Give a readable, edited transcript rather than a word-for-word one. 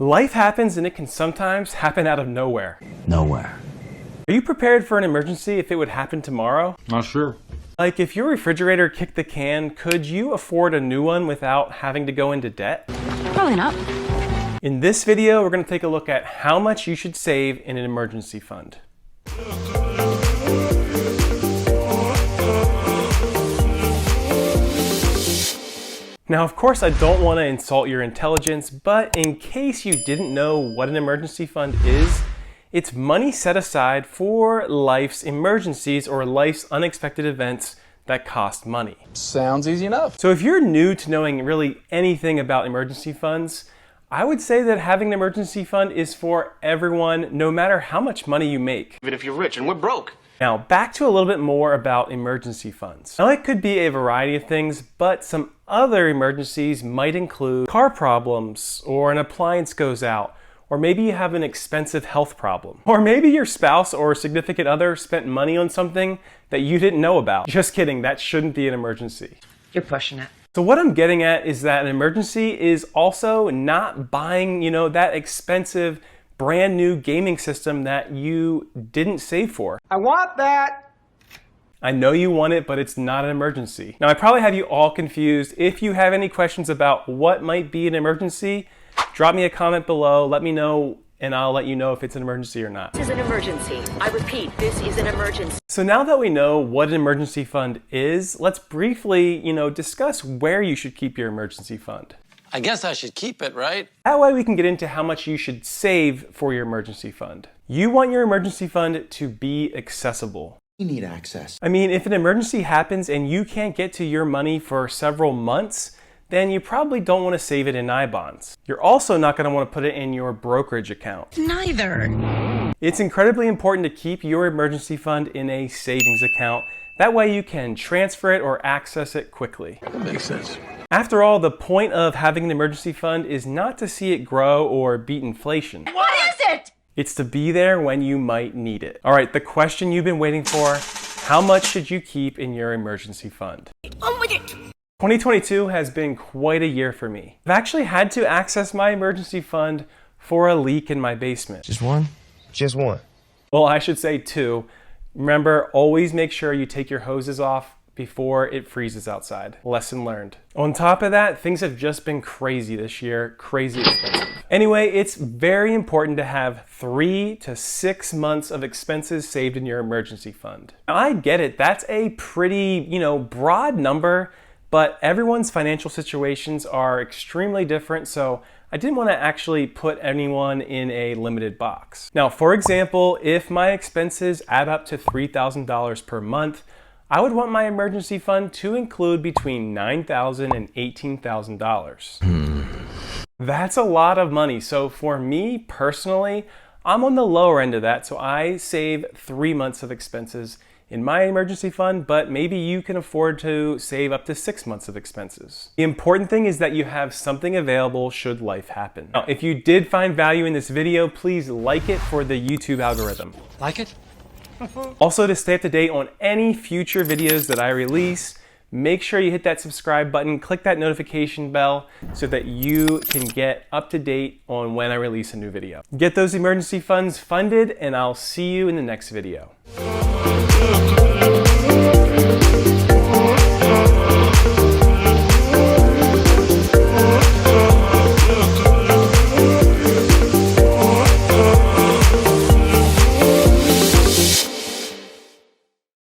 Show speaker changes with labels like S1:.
S1: Life happens and it can sometimes happen out of nowhere.
S2: Nowhere.
S1: Are you prepared for an emergency if it would happen tomorrow?
S3: Not sure.
S1: Like if your refrigerator kicked the can, could you afford a new one without having to go into debt?
S4: Probably not.
S1: In this video, we're going to take a look at how much you should save in an emergency fund. Now, of course, I don't want to insult your intelligence, but in case you didn't know what an emergency fund is, it's money set aside for life's emergencies or life's unexpected events that cost money.
S3: Sounds easy enough.
S1: So if you're new to knowing really anything about emergency funds, I would say that having an emergency fund is for everyone, no matter how much money you make.
S5: Even if you're rich and we're broke.
S1: Now, back to a little bit more about emergency funds. Now, it could be a variety of things, but some other emergencies might include car problems, or an appliance goes out, or maybe you have an expensive health problem. Or maybe your spouse or significant other spent money on something that you didn't know about. Just kidding, that shouldn't be an emergency.
S4: You're pushing it.
S1: So what I'm getting at is that an emergency is also not buying, that expensive brand new gaming system that you didn't save for.
S3: I want that.
S1: I know you want it, but it's not an emergency. Now, I probably have you all confused. If you have any questions about what might be an emergency, drop me a comment below, let me know, and I'll let you know if it's an emergency or not.
S6: This is an emergency. I repeat, this is an emergency.
S1: So now that we know what an emergency fund is, let's briefly, discuss where you should keep your emergency fund.
S2: I guess I should keep it, right?
S1: That way we can get into how much you should save for your emergency fund. You want your emergency fund to be accessible.
S2: You need access.
S1: I mean, if an emergency happens and you can't get to your money for several months, then you probably don't want to save it in I-bonds. You're also not going to want to put it in your brokerage account.
S4: Neither.
S1: It's incredibly important to keep your emergency fund in a savings account. That way you can transfer it or access it quickly.
S2: That makes sense.
S1: After all, the point of having an emergency fund is not to see it grow or beat inflation.
S6: What is it?
S1: It's to be there when you might need it. All right, the question you've been waiting for, how much should you keep in your emergency fund?
S6: On with it.
S1: 2022 has been quite a year for me. I've actually had to access my emergency fund for a leak in my basement.
S7: Just one? Just one.
S1: Well, I should say two. Remember, always make sure you take your hoses off before it freezes outside. Lesson learned. On top of that, things have just been crazy this year, crazy expensive. Anyway, it's very important to have 3 to 6 months of expenses saved in your emergency fund. Now, I get it, that's a pretty, broad number, but everyone's financial situations are extremely different, so I didn't want to actually put anyone in a limited box. Now, for example, if my expenses add up to $3,000 per month, I would want my emergency fund to include between $9,000 and $18,000. That's a lot of money. So for me personally, I'm on the lower end of that. So I save 3 months of expenses in my emergency fund, but maybe you can afford to save up to 6 months of expenses. The important thing is that you have something available should life happen. Now, if you did find value in this video, please like it for the YouTube algorithm.
S2: Like it?
S1: Also, to stay up to date on any future videos that I release, make sure you hit that subscribe button, click that notification bell so that you can get up to date on when I release a new video. Get those emergency funds funded, and I'll see you in the next video.